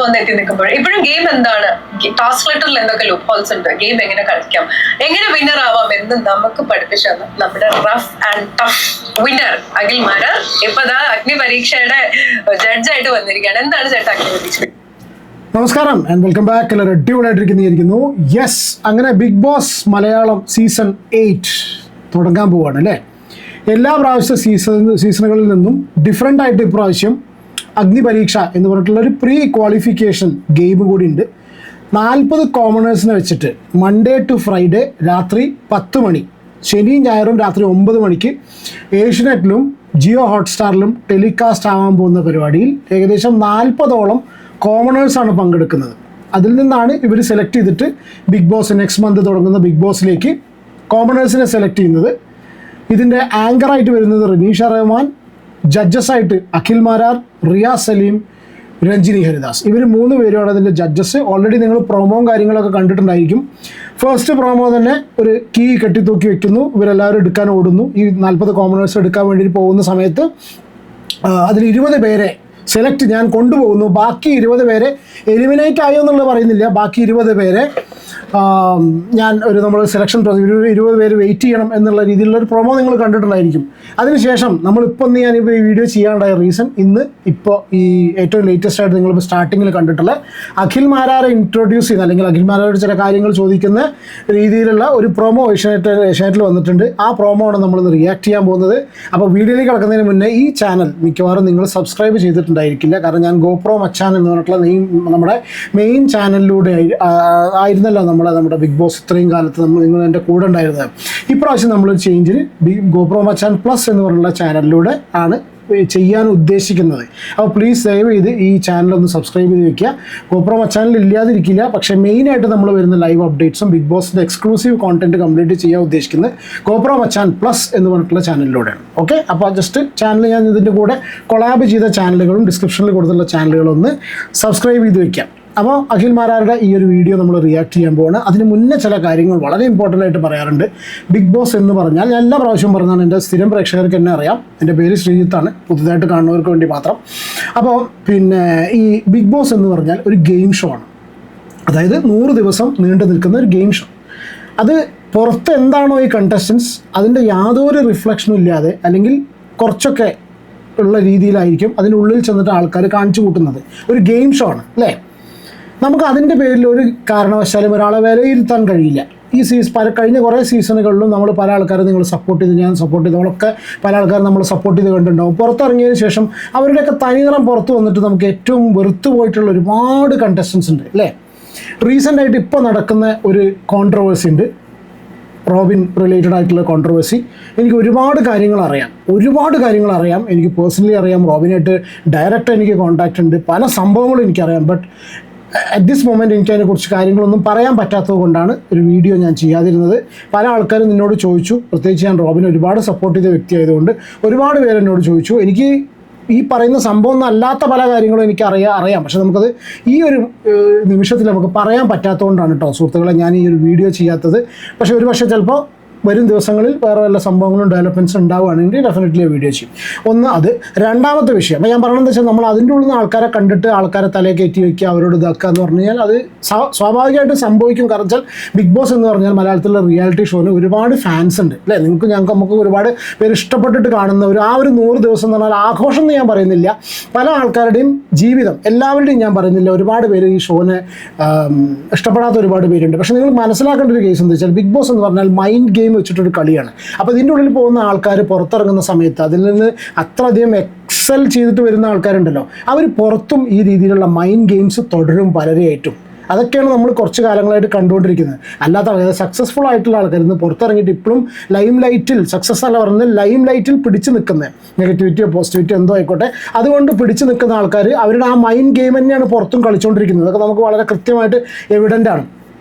വന്നെത്തി നിൽക്കുമ്പോൾ ഇപ്പോഴും ഗെയിം എന്താണ്, ടാസ്ക് ലെറ്ററിൽ എന്തൊക്കെ ലൂപ്പ് ഹോൾസ് ഉണ്ട്, ഗെയിം എങ്ങനെ കളിക്കാം, എങ്ങനെ വിന്നർ ആവാം എന്ന് നമുക്ക് പഠിപ്പിച്ച നമ്മുടെ rough and tough winner Akhil Marar ഇപ്പതാ അഗ്നി പരീക്ഷയുടെ ജഡ്ജായിട്ട് വന്നിരിക്കുകയാണ്. എന്താണ് ചേട്ടാ അഗ്നി പരീക്ഷ? നമസ്കാരം ആൻഡ് വെൽക്കം ബാക്ക്. എല്ലാവരും അടിപൊളിയായിട്ടിരിക്കുന്നു. യെസ്, അങ്ങനെ ബിഗ് ബോസ് മലയാളം സീസൺ 8 തുടങ്ങാൻ പോവുകയാണ് അല്ലേ. എല്ലാ പ്രാവശ്യ സീസണുകളിൽ നിന്നും ഡിഫറെൻ്റ് ആയിട്ട് ഇപ്രാവശ്യം അഗ്നി പരീക്ഷ എന്ന് പറഞ്ഞിട്ടുള്ള ഒരു പ്രീ ക്വാളിഫിക്കേഷൻ ഗെയിം കൂടി ഉണ്ട്. 40 കോമണേഴ്സിനെ വെച്ചിട്ട് മൺഡേ ടു ഫ്രൈഡേ രാത്രി 10 മണി, ശനിയും ഞായറും രാത്രി 9 മണിക്ക് ഏഷ്യനെറ്റിലും ജിയോ ഹോട്ട്സ്റ്റാറിലും ടെലികാസ്റ്റ് ആവാൻ പോകുന്ന പരിപാടിയിൽ ഏകദേശം 40ഓളം കോമണേഴ്സാണ് പങ്കെടുക്കുന്നത്. അതിൽ നിന്നാണ് ഇവർ സെലക്ട് ചെയ്തിട്ട് ബിഗ് ബോസ് നെക്സ്റ്റ് മന്ത് തുടങ്ങുന്ന ബിഗ് ബോസിലേക്ക് കോമണേഴ്സിനെ സെലക്ട് ചെയ്യുന്നത്. ഇതിൻ്റെ ആങ്കറായിട്ട് വരുന്നത് റനീഷ റഹ്മാൻ, ജഡ്ജസായിട്ട് അഖിൽ മാരാർ, റിയാസ് സലീം, രഞ്ജിനി ഹരിദാസ്. ഇവർ 3 പേരുമാണ് അതിൻ്റെ ജഡ്ജസ്. ഓൾറെഡി നിങ്ങൾ പ്രൊമോയും കാര്യങ്ങളൊക്കെ കണ്ടിട്ടുണ്ടായിരിക്കും. ഫസ്റ്റ് പ്രൊമോ തന്നെ ഒരു കീ കെട്ടിത്തൂക്കി വെക്കുന്നു, ഇവരെല്ലാവരും എടുക്കാൻ ഓടുന്നു. ഈ 40 കോമണേഴ്സ് എടുക്കാൻ വേണ്ടി പോകുന്ന സമയത്ത് അതിൽ 20 പേരെ സെലക്ട് ഞാൻ കൊണ്ടുപോകുന്നു. ബാക്കി 20 പേരെ എലിമിനേറ്റ് ആയോ എന്നുള്ളത് പറയുന്നില്ല. ബാക്കി 20 പേരെ ഞാൻ നമ്മൾ സെലക്ഷൻ 20 പേര് വെയിറ്റ് ചെയ്യണം എന്നുള്ള രീതിയിലുള്ളൊരു പ്രൊമോ നിങ്ങൾ കണ്ടിട്ടുണ്ടായിരിക്കും. അതിനുശേഷം നമ്മളിപ്പോൾ ഞാനിപ്പോൾ ഈ വീഡിയോ ചെയ്യാനുണ്ടായ റീസൺ ഇപ്പോൾ ഈ ഏറ്റവും ലേറ്റസ്റ്റ് ആയിട്ട് നിങ്ങളിപ്പോൾ സ്റ്റാർട്ടിങ്ങിൽ കണ്ടിട്ടുള്ള അഖിൽ മാരാരെ ഇൻട്രൊഡ്യൂസ് ചെയ്യുന്ന അല്ലെങ്കിൽ അഖിൽ മാരാരോട് ചില കാര്യങ്ങൾ ചോദിക്കുന്ന രീതിയിലുള്ള ഒരു പ്രൊമോ ഏഷ്യാനെറ്റിൽ വന്നിട്ടുണ്ട്. ആ പ്രൊമോ ആണ് നമ്മളിന്ന് റിയാക്ട് ചെയ്യാൻ പോകുന്നത്. അപ്പോൾ വീഡിയോയിലേക്ക് കിടക്കുന്നതിന് മുന്നേ ഈ ചാനൽ മിക്കവാറും നിങ്ങൾ സബ്സ്ക്രൈബ് ചെയ്തിട്ടുണ്ടായിരിക്കില്ല. കാരണം ഞാൻ ഗോപ്രോ മച്ചാൻ എന്ന് പറഞ്ഞിട്ടുള്ള നമ്മുടെ മെയിൻ ചാനലിലൂടെ ആയിരുന്നല്ലോ നമ്മുടെ ബിഗ് ബോസ് ഇത്രയും കാലത്ത് നിങ്ങൾ എൻ്റെ കൂടെ ഉണ്ടായിരുന്നത്. ഇപ്രാവശ്യം നമ്മൾ ചേഞ്ചിന് ഗോപ്രോ മച്ചാൻ പ്ലസ് എന്ന് പറഞ്ഞുള്ള ചാനലിലൂടെ ആണ് ചെയ്യാൻ ഉദ്ദേശിക്കുന്നത്. അപ്പോൾ പ്ലീസ് ദയവ് ചെയ്ത് ഈ ചാനലൊന്ന് സബ്സ്ക്രൈബ് ചെയ്ത് വെക്കുക. ഗോപ്രോ മച്ചാനിൽ ഇല്ലാതിരിക്കില്ല, പക്ഷേ മെയിനായിട്ട് നമ്മൾ വരുന്ന ലൈവ് അപ്ഡേറ്റ്സും ബിഗ് ബോസിൻ്റെ എക്സ്ക്ലൂസീവ് കോണ്ടന്റ് കംപ്ലീറ്റ് ചെയ്യാൻ ഉദ്ദേശിക്കുന്നത് ഗോപ്രോ മച്ചാൻ പ്ലസ് എന്ന് പറഞ്ഞിട്ടുള്ള ചാനലിലൂടെയാണ്. ഓക്കെ, അപ്പോൾ ജസ്റ്റ് ചാനൽ ഞാൻ ഇതിൻ്റെ കൂടെ കൊളാബ് ചെയ്ത ചാനലുകളും ഡിസ്ക്രിപ്ഷനിൽ കൊടുത്തുള്ള ചാനലുകളും ഒന്ന് സബ്സ്ക്രൈബ് ചെയ്ത് വെക്കാം. അപ്പോൾ അഖിൽ മാരാരുടെ ഈ ഒരു വീഡിയോ നമ്മൾ റിയാക്ട് ചെയ്യാൻ പോവാണ്. അതിന് മുന്നേ ചില കാര്യങ്ങൾ വളരെ ഇമ്പോർട്ടൻ്റ് ആയിട്ട് പറയാറുണ്ട്. ബിഗ് ബോസ് എന്ന് പറഞ്ഞാൽ ഞാൻ എല്ലാ പ്രാവശ്യവും പറഞ്ഞാണ്, എൻ്റെ സ്ഥിരം പ്രേക്ഷകർക്ക് എന്നെ അറിയാം. എൻ്റെ പേര് ശ്രീജിത്താണ്, പുതുതായിട്ട് കാണുന്നവർക്ക് വേണ്ടി മാത്രം. അപ്പോൾ ഈ ബിഗ് ബോസ് എന്ന് പറഞ്ഞാൽ ഒരു ഗെയിം ഷോ ആണ്. അതായത് 100 ദിവസം നീണ്ടു നിൽക്കുന്ന ഒരു ഗെയിം ഷോ. അത് പുറത്ത് എന്താണോ ഈ കണ്ടസ്റ്റൻസ് അതിൻ്റെ യാതൊരു റിഫ്ലക്ഷനും ഇല്ലാതെ അല്ലെങ്കിൽ കുറച്ചൊക്കെ ഉള്ള രീതിയിലായിരിക്കും അതിനുള്ളിൽ ചെന്നിട്ട് ആൾക്കാർ കാണിച്ചു കൂട്ടുന്നത്. ഒരു ഗെയിം ഷോ ആണ് അല്ലേ. നമുക്ക് അതിൻ്റെ പേരിൽ ഒരു കാരണവശാലും ഒരാളെ വിലയിരുത്താൻ കഴിയില്ല. ഈ കഴിഞ്ഞ കുറേ സീസണുകളിലും നമ്മൾ പല ആൾക്കാരെ നിങ്ങൾ സപ്പോർട്ട് ചെയ്ത് ഞാൻ സപ്പോർട്ട് ചെയ്ത് നമ്മളൊക്കെ പല ആൾക്കാരും നമ്മൾ സപ്പോർട്ട് ചെയ്ത് കണ്ടിട്ടുണ്ടാവും. പുറത്തിറങ്ങിയതിന് ശേഷം അവരുടെയൊക്കെ തനിനിറം പുറത്ത് വന്നിട്ട് നമുക്ക് ഏറ്റവും വെറുത്തു പോയിട്ടുള്ള ഒരുപാട് കണ്ടസ്റ്റൻസ് ഉണ്ട് അല്ലേ. റീസെൻ്റായിട്ട് ഇപ്പോൾ നടക്കുന്ന ഒരു കോൺട്രവേഴ്സി ഉണ്ട്, റോബിൻ റിലേറ്റഡ് ആയിട്ടുള്ള കോൺട്രവേഴ്സി. എനിക്ക് ഒരുപാട് കാര്യങ്ങൾ അറിയാം. എനിക്ക് പേഴ്സണലി അറിയാം, റോബിനായിട്ട് ഡയറക്റ്റ് എനിക്ക് കോൺടാക്റ്റ് ഉണ്ട്, പല സംഭവങ്ങളും എനിക്കറിയാം. ബട്ട് അറ്റ് ദിസ് മൊമെൻറ്റ് എനിക്ക് അതിനെക്കുറിച്ച് കാര്യങ്ങളൊന്നും പറയാൻ പറ്റാത്തത് കൊണ്ടാണ് ഒരു വീഡിയോ ഞാൻ ചെയ്യാതിരുന്നത്. പല ആൾക്കാരും നിന്നോട് ചോദിച്ചു, പ്രത്യേകിച്ച് ഞാൻ റോബിനെ ഒരുപാട് സപ്പോർട്ട് ചെയ്ത വ്യക്തി ആയതുകൊണ്ട് ഒരുപാട് പേര് എന്നോട് ചോദിച്ചു. എനിക്ക് ഈ പറയുന്ന സംഭവം ഒന്നും അല്ലാത്ത പല കാര്യങ്ങളും എനിക്ക് അറിയാം, പക്ഷെ നമുക്കത് ഈ ഒരു നിമിഷത്തിൽ നമുക്ക് പറയാൻ പറ്റാത്തതുകൊണ്ടാണ് കേട്ടോ സുഹൃത്തുക്കളെ ഞാൻ ഈ ഒരു വീഡിയോ ചെയ്യാത്തത്. പക്ഷേ ചിലപ്പോൾ വരും ദിവസങ്ങളിൽ വേറെ വല്ല സംഭവങ്ങളും ഡെവലപ്മെൻറ്റ്സ് ഉണ്ടാവുകയാണെങ്കിൽ ഡെഫിനറ്റ്ലി വീഡിയോ ചെയ്യും. ഒന്ന് അത്. രണ്ടാമത്തെ വിഷയം അപ്പോൾ ഞാൻ പറഞ്ഞതെന്ന് വെച്ചാൽ നമ്മൾ അതിൻ്റെ ഉള്ളിൽ നിന്ന് ആൾക്കാരെ കണ്ടിട്ട് ആൾക്കാരെ തലയെ കയറ്റി വയ്ക്കുക, അവരോട് ഇതാക്കുക എന്ന് പറഞ്ഞു കഴിഞ്ഞാൽ അത് സ്വാഭാവികമായിട്ട് സംഭവിക്കും. കാരണം വെച്ചാൽ ബിഗ് ബോസ് എന്ന് പറഞ്ഞാൽ മലയാളത്തിലുള്ള റിയാലിറ്റി ഷോന് ഒരുപാട് ഫാൻസ് ഉണ്ട് അല്ലേ. നമുക്ക് ഒരുപാട് പേര് ഇഷ്ടപ്പെട്ടിട്ട് കാണുന്ന ആ ഒരു 100 ദിവസം എന്ന് പറഞ്ഞാൽ ആഘോഷം എന്ന് ഞാൻ പറയുന്നില്ല, പല ആൾക്കാരുടെയും ജീവിതം, എല്ലാവരുടെയും ഞാൻ പറയുന്നില്ല. ഒരുപാട് പേര് ഈ ഷോനെ ഇഷ്ടപ്പെടാത്ത ഒരുപാട് പേരുണ്ട്. പക്ഷേ നിങ്ങൾ മനസ്സിലാക്കേണ്ട ഒരു കേസ് എന്താ വെച്ചാൽ ബിഗ് ബോസ് എന്ന് പറഞ്ഞാൽ മൈൻഡ് ഗെയിം വെച്ചിട്ടൊരു കളിയാണ്. അപ്പോൾ ഇതിൻ്റെ ഉള്ളിൽ പോകുന്ന ആൾക്കാർ പുറത്തിറങ്ങുന്ന സമയത്ത് അതിൽ നിന്ന് അത്രയധികം എക്സൽ ചെയ്തിട്ട് വരുന്ന ആൾക്കാരുണ്ടല്ലോ, അവർ പുറത്തും ഈ രീതിയിലുള്ള മൈൻഡ് ഗെയിംസ് തുടരും പലരെയായിട്ടും. അതൊക്കെയാണ് നമ്മൾ കുറച്ച് കാലങ്ങളായിട്ട് കണ്ടുകൊണ്ടിരിക്കുന്നത്. അല്ലാത്ത സക്സസ്ഫുൾ ആയിട്ടുള്ള ആൾക്കാർ ഇന്ന് പുറത്തിറങ്ങിയിട്ട് ഇപ്പോഴും ലൈം ലൈറ്റിൽ സക്സസ് അല്ല പറയുന്നത്, ലൈം ലൈറ്റിൽ പിടിച്ചു നിൽക്കുന്നത്, നെഗറ്റിവിറ്റിയോ പോസിറ്റിവിറ്റിയോ എന്തോ ആയിക്കോട്ടെ, അതുകൊണ്ട് പിടിച്ചു നിൽക്കുന്ന ആൾക്കാർ അവരുടെ ആ മൈൻഡ് ഗെയിം തന്നെയാണ് പുറത്തും കളിച്ചുകൊണ്ടിരിക്കുന്നത്. അതൊക്കെ നമുക്ക് വളരെ കൃത്യമായിട്ട് എവിഡൻ്റ് ആണ്.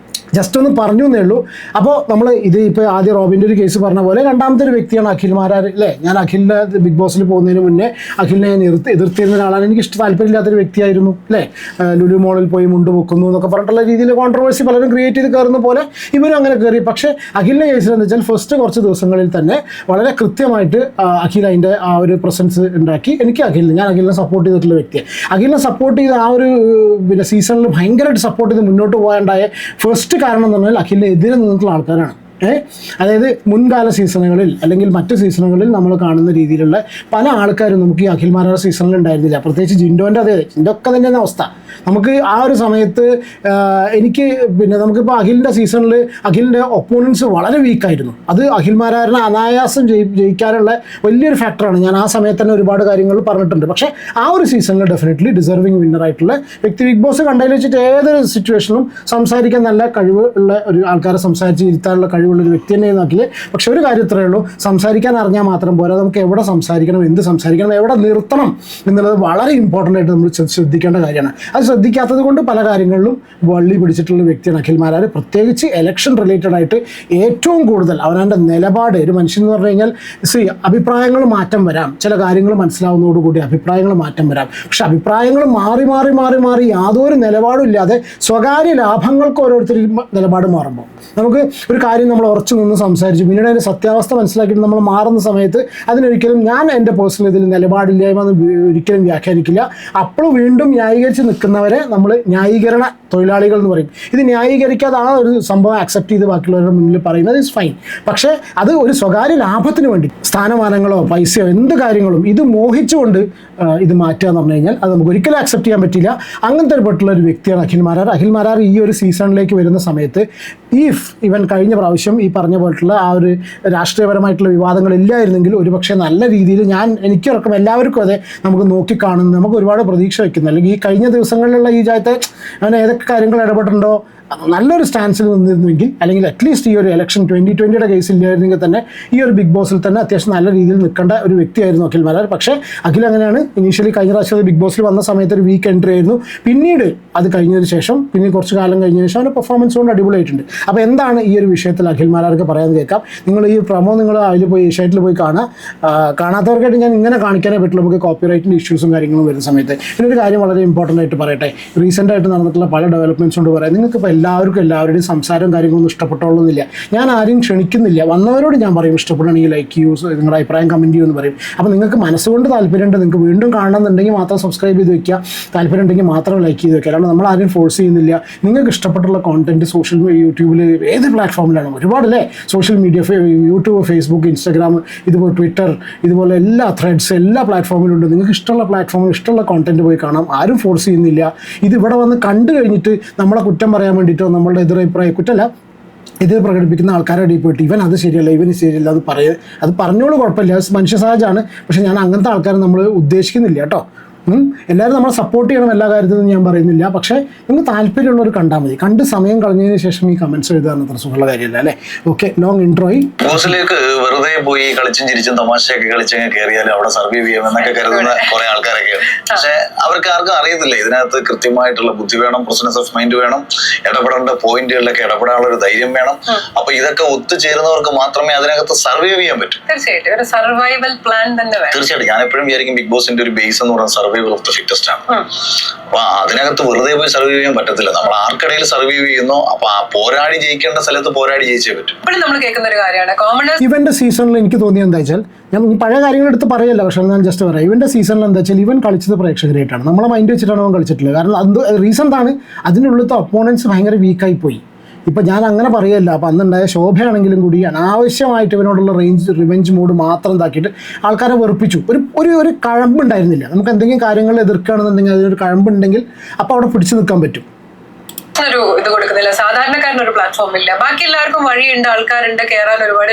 ജസ്റ്റ് ഒന്ന് പറഞ്ഞു എന്നേ ഉള്ളൂ. അപ്പോൾ നമ്മൾ ഇത് ഇപ്പോൾ ആദ്യം റോബിൻ്റെ ഒരു കേസ് പറഞ്ഞ പോലെ രണ്ടാമത്തെ ഒരു വ്യക്തിയാണ് അഖിൽ മാരാർ അല്ലേ. ഞാൻ അഖിലിൻ്റെ ബിഗ് ബോസിൽ പോകുന്നതിന് മുന്നേ അഖിലിനെ ഞാൻ എതിർത്തിരുന്ന ഒരാളാണ്. എനിക്ക് താല്പര്യമില്ലാത്തൊരു വ്യക്തിയായിരുന്നു അല്ലേ. ലുലു മോളിൽ പോയി മുണ്ട് പൊക്കുന്നു എന്നൊക്കെ പറഞ്ഞിട്ടുള്ള രീതിയിൽ കോൺട്രവേഴ്സി പലരും ക്രിയേറ്റ് ചെയ്ത് കയറുന്ന പോലെ ഇവരും അങ്ങനെ കയറി. പക്ഷേ അഖിലിൻ്റെ കേസിൽ എന്ന് വെച്ചാൽ ഫസ്റ്റ് കുറച്ച് ദിവസങ്ങളിൽ തന്നെ വളരെ കൃത്യമായിട്ട് അഖിൽ അതിൻ്റെ ആ ഒരു പ്രസൻസ് ഉണ്ടാക്കി. ഞാൻ അഖിലിനെ സപ്പോർട്ട് ചെയ്തിട്ടുള്ള വ്യക്തിയാണ്. അഖിലിനെ സപ്പോർട്ട് ചെയ്ത് ആ ഒരു പിന്നെ സീസണിൽ ഭയങ്കരമായിട്ട് സപ്പോർട്ട് ചെയ്ത് മുന്നോട്ട് പോകാനുണ്ടായ ഫസ്റ്റ് കാരണം എന്ന് പറഞ്ഞാൽ അഖിലിന് എതിരെ നിന്നിട്ടുള്ള ആൾക്കാരാണ്. അതായത് മുൻകാല സീസണുകളിൽ അല്ലെങ്കിൽ മറ്റ് സീസണുകളിൽ നമ്മൾ കാണുന്ന രീതിയിലുള്ള പല ആൾക്കാരും നമുക്ക് ഈ അഖിൽ മാരാർ സീസണിൽ ഉണ്ടായിരുന്നില്ല. പ്രത്യേകിച്ച് ജിൻഡോൻ്റെ ജിൻഡോ ഒക്കെ തന്നെയാണ് അവസ്ഥ. നമുക്ക് ആ ഒരു സമയത്ത് എനിക്ക് പിന്നെ നമുക്കിപ്പോൾ അഖിലിൻ്റെ സീസണിൽ അഖിലിൻ്റെ ഒപ്പോണൻസ് വളരെ വീക്കായിരുന്നു. അത് അഖിൽ മാരാറിനെ അനായാസം ജയിക്കാനുള്ള വലിയൊരു ഫാക്ടറാണ്. ഞാൻ ആ സമയത്ത് തന്നെ ഒരുപാട് കാര്യങ്ങൾ പറഞ്ഞിട്ടുണ്ട്. പക്ഷേ ആ ഒരു സീസണിൽ ഡെഫിനറ്റ്ലി ഡിസർവിങ് വിന്നറായിട്ടുള്ള വ്യക്തി ബിഗ് ബോസ് കണ്ടതിൽ വെച്ചിട്ട് ഏതൊരു സിറ്റുവേഷനിലും സംസാരിക്കാൻ നല്ല കഴിവ് ഉള്ള ഒരു ആൾക്കാരെ സംസാരിച്ച് ഇരുത്താനുള്ള കഴിവുള്ളൊരു വ്യക്തി തന്നെ നോക്കില്ലേ. പക്ഷെ ഒരു കാര്യം ഇത്രയേ ഉള്ളൂ, സംസാരിക്കാൻ അറിഞ്ഞാൽ മാത്രം പോരാ, നമുക്ക് എവിടെ സംസാരിക്കണം, എന്ത് സംസാരിക്കണം, എവിടെ നിർത്തണം എന്നുള്ളത് വളരെ ഇമ്പോർട്ടൻ്റ് ആയിട്ട് നമ്മൾ ശ്രദ്ധിക്കേണ്ട കാര്യമാണ്. അത് ശ്രദ്ധിക്കാത്തത് കൊണ്ട് പല കാര്യങ്ങളിലും വള്ളി പിടിച്ചിട്ടുള്ള വ്യക്തിയാണ് അഖിൽ മാരാർ. പ്രത്യേകിച്ച് എലക്ഷൻ റിലേറ്റഡ് ആയിട്ട് ഏറ്റവും കൂടുതൽ അവനവൻ്റെ നിലപാട്, ഒരു മനുഷ്യൻ എന്ന് പറഞ്ഞു കഴിഞ്ഞാൽ അഭിപ്രായങ്ങൾ മാറ്റം വരാം, ചില കാര്യങ്ങൾ മനസ്സിലാവുന്നതോടുകൂടി അഭിപ്രായങ്ങൾ മാറ്റം വരാം. പക്ഷെ അഭിപ്രായങ്ങൾ മാറി മാറി മാറി മാറി യാതൊരു നിലപാടും ഇല്ലാതെ സ്വകാര്യ ലാഭങ്ങൾക്ക് ഓരോരുത്തർ നിലപാട് മാറുമ്പോൾ നമുക്ക് ഒരു കാര്യം നമ്മൾ ഉറച്ചു നിന്ന് സംസാരിച്ചു പിന്നീട് അതിൻ്റെ സത്യാവസ്ഥ മനസ്സിലാക്കിയിട്ട് നമ്മൾ മാറുന്ന സമയത്ത് അതിനൊരിക്കലും ഞാൻ എൻ്റെ പേഴ്സണൽ ഇതിൽ നിലപാടില്ലായ്മ ഒരിക്കലും വ്യാഖ്യാനിക്കില്ല. അപ്പോൾ വീണ്ടും ന്യായീകരിച്ച് നിൽക്കുന്നവരെ നമ്മൾ ന്യായീകരണ തൊഴിലാളികൾ എന്ന് പറയും. ഇത് ന്യായീകരിക്കാതെ ആ ഒരു സംഭവം അക്സെപ്റ്റ് ചെയ്ത് ബാക്കിയുള്ളവരുടെ മുന്നിൽ പറയുന്നത് ഇസ് ഫൈൻ. പക്ഷേ അത് ഒരു സ്വകാര്യ ലാഭത്തിന് വേണ്ടി സ്ഥാനമാനങ്ങളോ പൈസയോ എന്ത് കാര്യങ്ങളും ഇത് മോഹിച്ചുകൊണ്ട് ഇത് മാറ്റുക എന്ന് പറഞ്ഞു കഴിഞ്ഞാൽ അത് നമുക്ക് ഒരിക്കലും അക്സെപ്റ്റ് ചെയ്യാൻ പറ്റില്ല. അങ്ങനത്തെ ഒരു പെട്ടുള്ള ഒരു വ്യക്തിയാണ് അഖിൽ മാരാർ. അഖിൽ മാരാർ ഈ ഒരു സീസണിലേക്ക് വരുന്ന സമയത്ത് ഇവൻ കഴിഞ്ഞ പ്രാവശ്യം ഈ പറഞ്ഞ പോയിട്ടുള്ള ആ ഒരു രാഷ്ട്രീയപരമായിട്ടുള്ള വിവാദങ്ങൾ ഇല്ലായിരുന്നെങ്കിൽ ഒരുപക്ഷെ നല്ല രീതിയിൽ എനിക്കിറക്കും എല്ലാവർക്കും അതെ നമുക്ക് നോക്കിക്കാണുന്നു, നമുക്ക് ഒരുപാട് പ്രതീക്ഷ വയ്ക്കുന്നു. അല്ലെങ്കിൽ ഈ കഴിഞ്ഞ ദിവസങ്ങളിലുള്ള ഈ ജായത്തെ അവൻ ഏതൊക്കെ കാര്യങ്ങൾ ഇടപെട്ടിട്ടുണ്ടോ നല്ലൊരു സ്റ്റാൻസിൽ നിന്നിരുന്നെങ്കിൽ, അല്ലെങ്കിൽ അറ്റ്ലീസ്റ്റ് ഈ ഒരു ഇലക്ഷൻ 2020 കേസില്ലായിരുന്നെങ്കിൽ തന്നെ ഈ ഒരു ബിഗ് ബോസിൽ തന്നെ അത്യാവശ്യം നല്ല രീതിയിൽ നിൽക്കേണ്ട ഒരു വ്യക്തിയായിരുന്നു അഖിൽ മാരാർ. പക്ഷേ അഖിൽ അങ്ങനെയാണ്. ഇനീഷ്യലി കഴിഞ്ഞ പ്രാവശ്യം ബിഗ് ബോസിൽ വന്ന സമയത്ത് ഒരു വീക്ക് എൻട്രി ആയിരുന്നു. പിന്നീട് അത് കഴിഞ്ഞതിന് ശേഷം പിന്നെ കുറച്ച് കാലം കഴിഞ്ഞതിന് ശേഷം അവൻ്റെ പെർഫോമൻസ് കൊണ്ട് അടിപൊളിയായിട്ടുണ്ട്. അപ്പോൾ എന്താണ് ഈ ഒരു വിഷയത്തിൽ അഖിൽ മാരാർക്ക് പറയാൻ കേൾക്കാം. നിങ്ങൾ ഈ പ്രമോ നിങ്ങൾ അതിൽ പോയി ഏഷ്യാനെറ്റിൽ പോയി കാണാത്തവർക്കായിട്ട് ഞാൻ ഇങ്ങനെ കാണിക്കാനേ പറ്റുള്ളൂ. നമുക്ക് കോപ്പിറൈറ്റിൻ്റെ ഇഷ്യൂസും കാര്യങ്ങളും വരുന്ന സമയത്ത്. പിന്നെ ഒരു കാര്യം വളരെ ഇമ്പോർട്ടൻ്റ് ആയിട്ട് പറയട്ടെ, റീസെൻ്റ് ആയിട്ട് നടന്നിട്ടുള്ള പല ഡെവലപ്മെൻറ്റ്സ് കൊണ്ട് പറയാം. നിങ്ങൾക്ക് എല്ലാവരുടെയും സംസാരവും കാര്യങ്ങളൊന്നും ഇഷ്ടപ്പെട്ടോളൊന്നുമില്ല. ഞാൻ ആരെയും ക്ഷണിക്കുന്നില്ല. വന്നവരോട് ഞാൻ പറയും ഇഷ്ടപ്പെടണമെങ്കിൽ ലൈക്ക് ചെയ്യൂ, നിങ്ങളുടെ അഭിപ്രായം കമൻറ്റ് ചെയ്യുമെന്ന് പറയും. അപ്പോൾ നിങ്ങൾക്ക് മനസ്സുകൊണ്ട് താല്പര്യമുണ്ട്, നിങ്ങൾക്ക് വീണ്ടും കാണണമെന്നുണ്ടെങ്കിൽ മാത്രം സബ്സ്ക്രൈബ് ചെയ്ത് വെക്കുക, താല്പര്യം ഉണ്ടെങ്കിൽ മാത്രം ലൈക്ക് ചെയ്ത് വെക്കുക. അല്ലാണ്ട് നമ്മൾ ആരെയും ഫോഴ്സ് ചെയ്യുന്നില്ല. നിങ്ങൾക്ക് ഇഷ്ടപ്പെട്ടുള്ള കോണ്ടന്റ് യൂട്യൂബിൽ ഏത് പ്ലാറ്റ്ഫോമിലാണ് ഒരുപാട് അല്ലേ, social media, YouTube, Facebook, Instagram, ഇതുപോലെ ട്വിറ്റർ, ഇതുപോലെ എല്ലാ ത്രെഡ്സ് എല്ലാ പ്ലാറ്റ്ഫോമിലുണ്ട്. നിങ്ങൾക്ക് ഇഷ്ടമുള്ള പ്ലാറ്റ്ഫോമിൽ ഇഷ്ടമുള്ള കോണ്ടന്റ് പോയി കാണാം. ആരും ഫോഴ്സ് ചെയ്യുന്നില്ല. ഇത് ഇവിടെ വന്ന് കണ്ടു കഴിഞ്ഞിട്ട് നമ്മളെ കുറ്റം പറയാൻ വേണ്ടിയിട്ടോ നമ്മളുടെ എതിരഭിപ്രായം കുറ്റമല്ല ഇത് പ്രകടിപ്പിക്കുന്ന ആൾക്കാരുടെ ഇടയിൽ പോയിട്ട് ഇവൻ അത് ശരിയല്ല ഇവന് ശരിയല്ല അത് പറഞ്ഞോളൂ, കുഴപ്പമില്ല, അത് മനുഷ്യ സഹജമാണ്. പക്ഷെ ഞാൻ അങ്ങനത്തെ ആൾക്കാരെ നമ്മൾ ഉദ്ദേശിക്കുന്നില്ല കേട്ടോ. എല്ലാവരും നമ്മളെ സപ്പോർട്ട് ചെയ്യണം എല്ലാ കാര്യത്തിലും ഞാൻ പറയുന്നില്ല. പക്ഷേ നിങ്ങൾ താല്പര്യമുള്ളവർ കണ്ടാൽ മതി. കണ്ട് സമയം കളഞ്ഞതിന് ശേഷം ഈ കമന്റ്സ് എഴുതാൻ അത്ര സുഖമുള്ള കാര്യമല്ല അല്ലേ. ഓക്കെ, ലോങ് ഇൻട്രോയി ബോസിലേക്ക് വെറുതെ പോയി കളിച്ചും ചിരിച്ചും തമാശയൊക്കെ കളിച്ചങ്ങ് കയറിയാൽ അവിടെ സർവൈവ് ചെയ്യാം എന്നൊക്കെ കരുതുന്ന കുറെ ആൾക്കാരൊക്കെയാണ്. പക്ഷെ അവർക്ക് ആർക്കും അറിയത്തില്ല ഇതിനകത്ത് കൃത്യമായിട്ടുള്ള ബുദ്ധി വേണം, പ്രസൻസ് ഓഫ് മൈൻഡ് വേണം, ഇടപെടേണ്ട പോയിന്റുകളിലൊക്കെ ഇടപെടാനുള്ള ഒരു ധൈര്യം വേണം. അപ്പൊ ഇതൊക്കെ ഒത്തുചേരുന്നവർക്ക് മാത്രമേ അതിനകത്ത് സർവൈവ് ചെയ്യാൻ പറ്റൂ. തീർച്ചയായിട്ടും ഒരു സർവൈവൽ പ്ലാൻ തന്നെ വേണം. തീർച്ചയായിട്ടും ഞാൻ എപ്പോഴും വിചാരിക്കും ബിഗ് ബോസിന്റെ ഒരു ബേസ് എന്ന് പറയുന്നത് സർവൈവൽ ഓഫ് ദ ഫിറ്റസ്റ്റ് ആണ്. അപ്പൊ അതിനകത്ത് വെറുതെ പോയി സർവൈവ് ചെയ്യാൻ പറ്റത്തില്ല. നമ്മൾ ആർക്കിടയിൽ സർവൈവ് ചെയ്യുന്നു, അപ്പൊ ആ പോരാടി ജയിക്കേണ്ട സ്ഥലത്ത് പോരാടി ജയിച്ചേ പറ്റും. ഇപ്പോഴും നമ്മൾ കേൾക്കുന്ന ഒരു കാര്യമാണ് ഇവന്റെ സീസണിൽ എനിക്ക് തോന്നിയത് എന്താ വെച്ചാൽ, ഞാൻ ഈ പഴയ കാര്യങ്ങളെടുത്ത് പറയല്ല, പക്ഷെ ഞാൻ ജസ്റ്റ് പറയാം. ഇവന്റെ സീസണിൽ എന്താ വെച്ചാൽ ഇവൻ കളിച്ചത് പ്രേക്ഷകരായിട്ടാണ്. നമ്മളെ മൈൻഡ് വെച്ചിട്ടാണ് അവൻ കളിച്ചിട്ടില്ല. കാരണം അത് റീസൺ എന്താണ്, അതിനുള്ളിലത്തെ ഒപ്പോണൻസ് ഭയങ്കര വീക്കായി പോയി. ഇപ്പം ഞാൻ അങ്ങനെ പറയല്ല. അപ്പം അന്നുണ്ടായ ശോഭയാണെങ്കിലും കൂടി അനാവശ്യമായിട്ട് ഇവനോടുള്ള റിവെഞ്ച് മൂഡ് മാത്രം ഇതാക്കിയിട്ട് ആൾക്കാരെ വെറുപ്പിച്ചു. ഒരു കഴമ്പുണ്ടായിരുന്നില്ല. നമുക്ക് എന്തെങ്കിലും കാര്യങ്ങൾ എതിർക്കുകയാണെന്നുണ്ടെങ്കിൽ അതിനൊരു കഴമ്പുണ്ടെങ്കിൽ അപ്പോൾ അവിടെ പിടിച്ചു നിൽക്കാൻ പറ്റും. ഒരു ഇത് കൊടുക്കുന്നില്ല, സാധാരണക്കാരനൊരു പ്ലാറ്റ്ഫോം ഇല്ല. ബാക്കി എല്ലാവർക്കും വഴിയുണ്ട്, ആൾക്കാരുണ്ട്, കയറാൻ ഒരുപാട്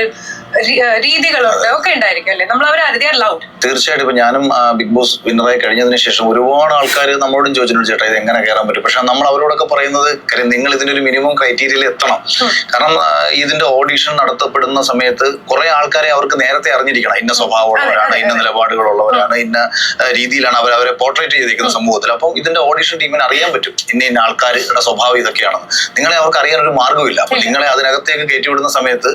രീതികളുണ്ട് ഒക്കെ ഉണ്ടായിരിക്കും അല്ലെ? നമ്മൾ അവരെ അറിയാൻ ലൗഡ്. തീർച്ചയായിട്ടും. ഇപ്പൊ ഞാനും ബിഗ് ബോസ് വിന്നറായി കഴിഞ്ഞതിന് ശേഷം ഒരുപാട് ആൾക്കാർ നമ്മളോടും ചോദിച്ചിട്ടുണ്ട്, ചേട്ടാ ഇത് എങ്ങനെ കയറാൻ പറ്റും? പക്ഷെ നമ്മൾ അവരോടൊക്കെ പറയുന്നത് കാര്യം നിങ്ങൾ ഇതിന്റെ ഒരു മിനിമം ക്രൈറ്റീരിയയിൽ എത്തണം. കാരണം ഇതിന്റെ ഓഡിഷൻ നടത്തപ്പെടുന്ന സമയത്ത് കുറെ ആൾക്കാരെ അവർക്ക് നേരത്തെ അറിഞ്ഞിരിക്കണം. ഇന്ന സ്വഭാവമുള്ളവരാണ്, ഇന്ന നിലപാടുകളുള്ളവരാണ്, ഇന്ന രീതിയിലാണ് അവരെ പോർട്രേറ്റ് ചെയ്തിരിക്കുന്ന സമൂഹത്തിൽ. അപ്പം ഇതിന്റെ ഓഡിഷൻ ടീമിന് അറിയാൻ പറ്റും ഇന്ന ആൾക്കാരുടെ സ്വഭാവം ഇതൊക്കെയാണെന്ന്. നിങ്ങളെ അവർക്ക് അറിയാൻ ഒരു മാർഗ്ഗമില്ല. അപ്പൊ നിങ്ങളെ അതിനകത്തേക്ക് കയറ്റിവിടുന്ന സമയത്ത്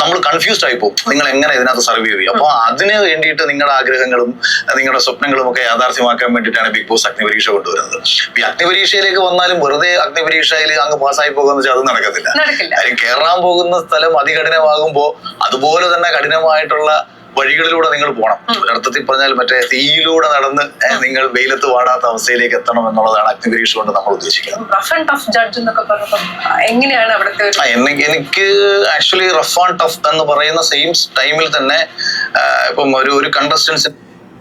നമ്മൾ കൺഫ്യൂസ്ഡ് ആയി പോകും, നിങ്ങൾ എങ്ങനെ ഇതിനകത്ത് സർവൈവ് ചെയ്യും. അപ്പൊ അതിന് വേണ്ടിയിട്ട് നിങ്ങളുടെ ആഗ്രഹങ്ങളും നിങ്ങളുടെ സ്വപ്നങ്ങളും ഒക്കെ യാഥാർത്ഥ്യമാക്കാൻ വേണ്ടിയിട്ടാണ് ബിഗ് ബോസ് അഗ്നിപരീക്ഷ കൊണ്ടുവരുന്നത്. ഈ അഗ്നിപരീക്ഷയിലേക്ക് വന്നാലും വെറുതെ അഗ്നിപരീക്ഷയിൽ അങ്ങ് പാസ്സായി പോകുന്ന വെച്ചാൽ അത് നടക്കത്തില്ല. കാര്യം കയറാൻ പോകുന്ന സ്ഥലം അതികഠിനമാകുമ്പോൾ അതുപോലെ തന്നെ കഠിനമായിട്ടുള്ള വഴികളിലൂടെ നിങ്ങൾ പോകണം. ഒരർത്ഥത്തിൽ പറഞ്ഞാൽ മറ്റേ തീയിലൂടെ നടന്ന് നിങ്ങൾ വെയിലത്ത് വാടാത്ത അവസ്ഥയിലേക്ക് എത്തണം എന്നുള്ളതാണ് അഗ്നിപരീക്ഷ കൊണ്ട് നമ്മൾ ഉദ്ദേശിക്കുന്നത്. എനിക്ക് ആക്ച്വലി റഫ് ആൻഡ് ടഫ് എന്ന് പറയുന്ന സെയിം ടൈമിൽ തന്നെ ഇപ്പം ഒരു കണ്ടസ്റ്റൻസ്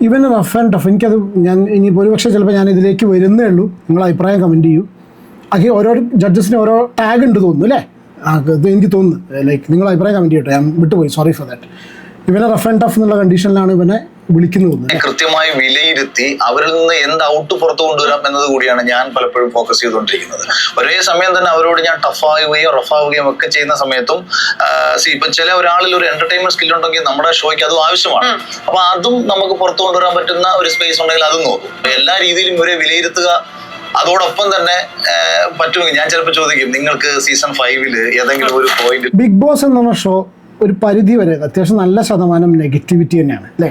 ഇവൻ റഫ് ആൻഡ് ടഫ്, എനിക്കത് ഞാൻ ഇനി ഒരുപക്ഷെ ചിലപ്പോൾ ഞാൻ ഇതിലേക്ക് വരുന്നേ ഉള്ളൂ. നിങ്ങൾ അഭിപ്രായം കമൻറ്റ് ചെയ്യൂ. അത് ഓരോ ജഡ്ജസിന് ഓരോ ടാഗ് ഉണ്ട് തോന്നുന്നു അല്ലേ? ഇത് എനിക്ക് തോന്നുന്നു. ലൈക്ക് നിങ്ങൾ അഭിപ്രായം കമൻറ്റ് ചെയ്യട്ടെ. ഞാൻ വിട്ടുപോയി, സോറി ഫോർ ദാറ്റ്. ഇവനെ റഫ് ആൻഡ് ടഫ് എന്നുള്ള കണ്ടീഷനിലാണ് ഇവനെ വിളിക്കുന്നത്. കൃത്യമായി വിലയിരുത്തി അവരിൽ നിന്ന് എന്ത് ഔട്ട് പുറത്തു കൊണ്ടുവരാം എന്നത് കൂടിയാണ് ഞാൻ പലപ്പോഴും ഫോക്കസ് ചെയ്തുകൊണ്ടിരിക്കുന്നത്. ഒരേ സമയം തന്നെ അവരോട് ഞാൻ ടഫ് ആവുകയും റഫ് ആവുകയും ഒക്കെ ചെയ്യുന്ന സമയത്തും ഇപ്പൊ ചില ഒരാളിൽ ഒരു എന്റർടൈൻമെന്റ് സ്കിൽ ഉണ്ടെങ്കിൽ നമ്മുടെ ഷോയ്ക്ക് അതും ആവശ്യമാണ്. അപ്പൊ അതും നമുക്ക് പുറത്തു കൊണ്ടുവരാൻ പറ്റുന്ന ഒരു സ്പേസ് ഉണ്ടെങ്കിൽ അതും നോക്കും. എല്ലാ രീതിയിലും ഇവരെ വിലയിരുത്തുക. അതോടൊപ്പം തന്നെ പറ്റുമെങ്കിൽ ഞാൻ ചിലപ്പോൾ ചോദിക്കും, നിങ്ങൾക്ക് സീസൺ 5 ഏതെങ്കിലും ഒരു പോയിന്റ്. ബിഗ് ബോസ് എന്ന ഷോ ഒരു പരിധി വരെ അത്യാവശ്യം നല്ല ശതമാനം നെഗറ്റിവിറ്റി തന്നെയാണ് അല്ലേ?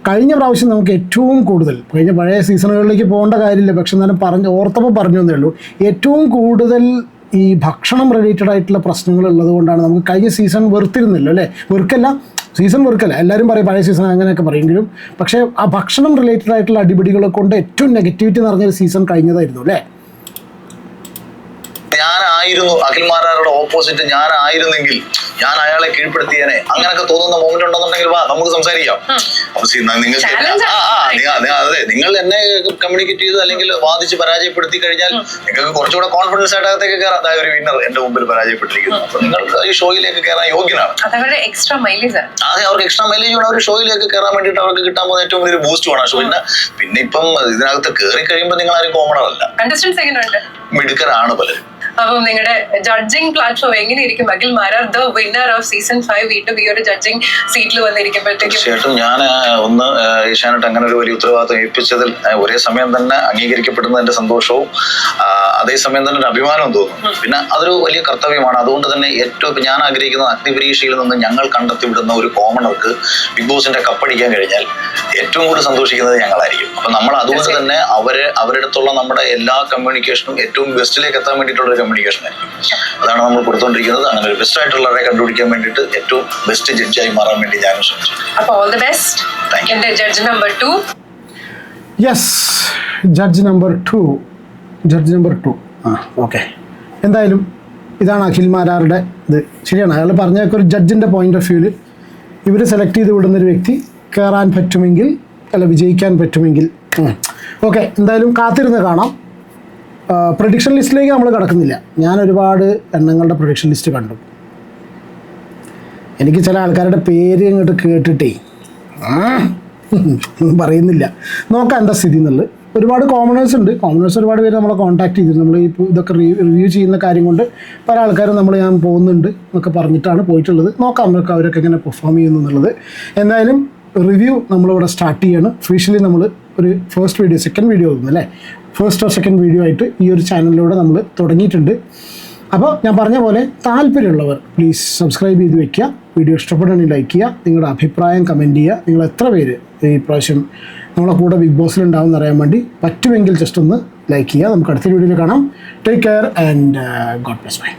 കഴിഞ്ഞ പ്രാവശ്യം നമുക്ക് ഏറ്റവും കൂടുതൽ, കഴിഞ്ഞ പഴയ സീസണുകളിലേക്ക് പോകേണ്ട കാര്യമില്ല, പക്ഷെ എന്നാലും ഓർത്തപ്പോൾ പറഞ്ഞു എന്നേ ഉള്ളൂ, ഏറ്റവും കൂടുതൽ ഈ ഭക്ഷണം റിലേറ്റഡ് ആയിട്ടുള്ള പ്രശ്നങ്ങൾ ഉള്ളത് കൊണ്ടാണ് നമുക്ക് കഴിഞ്ഞ സീസൺ വെറുത്തിരുന്നല്ലോ അല്ലേ? സീസൺ വെറുക്കല്ല, എല്ലാവരും പറയും പഴയ സീസൺ അങ്ങനെയൊക്കെ പറയെങ്കിലും, പക്ഷേ ആ ഭക്ഷണം റിലേറ്റഡ് ആയിട്ടുള്ള അടിപിടികളെ കൊണ്ട് ഏറ്റവും നെഗറ്റിവിറ്റി നിറഞ്ഞൊരു സീസൺ കഴിഞ്ഞതായിരുന്നു അല്ലേ? ഞാനായിരുന്നു അഖിൽ മാരാരുടെ ഓപ്പോസിറ്റ്, ഞാനായിരുന്നെങ്കിൽ ഞാൻ അയാളെ കീഴ്പ്പെടുത്തിയേനെ, അങ്ങനെയൊക്കെ തോന്നുന്ന മൊമെന്റ് ഉണ്ടെന്നുണ്ടെങ്കിൽ വാ നമുക്ക് സംസാരിക്കാം. നിങ്ങൾക്ക് അതെ, നിങ്ങൾ എന്നെ കമ്മ്യൂണിക്കേറ്റ് ചെയ്ത് അല്ലെങ്കിൽ വാദിച്ച് പരാജയപ്പെടുത്തി കഴിഞ്ഞാൽ നിങ്ങൾക്ക് കുറച്ചുകൂടെ കോൺഫിഡൻസ് ആയിട്ട് അകത്തേക്ക് കയറാം. അതായത് ഒരു വിന്നർ എന്റെ മുമ്പിൽ പരാജയപ്പെട്ടിരിക്കുന്നു, അപ്പൊ നിങ്ങൾ ഈ ഷോയിലേക്ക് കയറാൻ യോഗ്യനാണ്. അതെ, അവർക്ക് എക്സ്ട്രാ മൈലേജ് വേണം. അവർ ഷോയിലേക്ക് കയറാൻ വേണ്ടിയിട്ട് അവർക്ക് കിട്ടാൻ പോകുന്ന ഏറ്റവും വലിയൊരു ബൂസ്റ്റ് ആണ് ഷോ. പിന്നെ ഇപ്പം ഇതിനകത്ത് കയറി കഴിയുമ്പോൾ നിങ്ങൾ ആരും കോമണർ അല്ല, മിടുക്കരാണ് പലരും. അപ്പം നിങ്ങളുടെ ജഡ്ജിങ് പ്ലാറ്റ്ഫോം എങ്ങനെയിരിക്കും? Akhil Marar the winner off season 5 വീണ്ടും ഈ ഒരു ജഡ്ജിങ് സീറ്റിൽ വന്നിരിക്കുമ്പോഴത്തേക്കും തീർച്ചയായിട്ടും ഞാൻ ഒന്ന് ഏഷ്യാനെറ്റ് അങ്ങനെ ഒരു വലിയ ഉത്തരവാദിത്വം ഏൽപ്പിച്ചതിൽ ഒരേ സമയം തന്നെ അംഗീകരിക്കപ്പെടുന്നതിന്റെ സന്തോഷവും അതേസമയം തന്നെ ഒരു അഭിമാനവും തോന്നുന്നു. പിന്നെ അതൊരു വലിയ കർത്തവ്യമാണ്. അതുകൊണ്ട് തന്നെ ഏറ്റവും ഞാൻ ആഗ്രഹിക്കുന്നത് അഗ്നിപരീക്ഷയിൽ നിന്ന് ഞങ്ങൾ കണ്ടെത്തിവിടുന്ന ഒരു കോമണർക്ക് ബിഗ് ബോസിന്റെ കപ്പടിക്കാൻ കഴിഞ്ഞാൽ ഏറ്റവും കൂടുതൽ സന്തോഷിക്കുന്നത് ഞങ്ങളായിരിക്കും. അപ്പൊ നമ്മൾ അതുകൊണ്ട് തന്നെ അവരുടെ അടുത്തുള്ള നമ്മുടെ എല്ലാ കമ്മ്യൂണിക്കേഷനും ഏറ്റവും ബെസ്റ്റിലേക്ക് എത്താൻ വേണ്ടിയിട്ടുള്ള കമ്മ്യൂണിക്കേഷൻ ആയിരിക്കും. അതാണ് നമ്മൾ കൊടുത്തോണ്ടിരിക്കുന്നത്. അങ്ങനെ ഒരു ബെസ്റ്റ് ആയിട്ടുള്ളവരെ കണ്ടുപിടിക്കാൻ വേണ്ടിയിട്ട് ഏറ്റവും ബെസ്റ്റ് ജഡ്ജായി മാറാൻ വേണ്ടി ഞാനും ശ്രമിച്ചു. അപ്പോൾ all the best. Judge number 2. Yes, judge number 2. Okay, എന്തായാലും ഇതാണ് അഖിൽ മാരാരുടെ ഇത്. ശരിയാണ്, അയാൾ പറഞ്ഞൊക്കെ ഒരു ജഡ്ജിൻ്റെ പോയിന്റ് ഓഫ് വ്യൂവിൽ ഇവർ സെലക്ട് ചെയ്ത് വിടുന്നൊരു വ്യക്തി കയറാൻ പറ്റുമെങ്കിൽ അല്ല വിജയിക്കാൻ പറ്റുമെങ്കിൽ ഓക്കെ, എന്തായാലും കാത്തിരുന്ന് കാണാം. പ്രഡിക്ഷൻ ലിസ്റ്റിലേക്ക് നമ്മൾ കിടക്കുന്നില്ല. ഞാൻ ഒരുപാട് എണ്ണങ്ങളുടെ പ്രഡിക്ഷൻ ലിസ്റ്റ് കണ്ടു. എനിക്ക് ചില ആൾക്കാരുടെ പേര് ഇങ്ങോട്ട് കേട്ടിട്ടേ ഒന്നും പറയുന്നില്ല. നോക്കാം എന്താ സ്ഥിതി എന്നുള്ളത്. ഒരുപാട് കോമണേഴ്സ് ഉണ്ട്. കോമണേഴ്സ് ഒരുപാട് പേര് നമ്മളെ കോൺടാക്ട് ചെയ്തിരുന്നു. നമ്മൾ ഈ ഇതൊക്കെ റിവ്യൂ ചെയ്യുന്ന കാര്യം കൊണ്ട് പല ആൾക്കാരും ഞാൻ പോകുന്നുണ്ട് എന്നൊക്കെ പറഞ്ഞിട്ടാണ് പോയിട്ടുള്ളത്. നോക്കാം നമുക്ക് അവരൊക്കെ എങ്ങനെ പെർഫോം ചെയ്യുന്നു എന്നുള്ളത്. എന്തായാലും റിവ്യൂ നമ്മളിവിടെ സ്റ്റാർട്ട് ചെയ്യണം. ഒഫീഷ്യലി നമ്മൾ ഒരു സെക്കൻഡ് വീഡിയോ തോന്നുന്നു അല്ലേ? ഫസ്റ്റ് ഓർ സെക്കൻഡ് വീഡിയോ ആയിട്ട് ഈ ഒരു ചാനലിലൂടെ നമ്മൾ തുടങ്ങിയിട്ടുണ്ട്. അപ്പോൾ ഞാൻ പറഞ്ഞ പോലെ താല്പര്യമുള്ളവർ പ്ലീസ് സബ്സ്ക്രൈബ് ചെയ്ത് വെക്കുക. വീഡിയോ ഇഷ്ടപ്പെടുകയാണെങ്കിൽ ലൈക്ക് ചെയ്യുക. നിങ്ങളുടെ അഭിപ്രായം കമൻറ്റ് ചെയ്യുക. നിങ്ങൾ എത്ര പേര് ഈ പ്രാവശ്യം നമ്മളെ കൂടെ ബിഗ് ബോസിൽ ഉണ്ടാവും എന്നറിയാൻ വേണ്ടി പറ്റുമെങ്കിൽ ജസ്റ്റ് ഒന്ന് ലൈക്ക് ചെയ്യുക. നമുക്ക് അടുത്ത വീഡിയോയിൽ കാണാം. Take care and God bless by.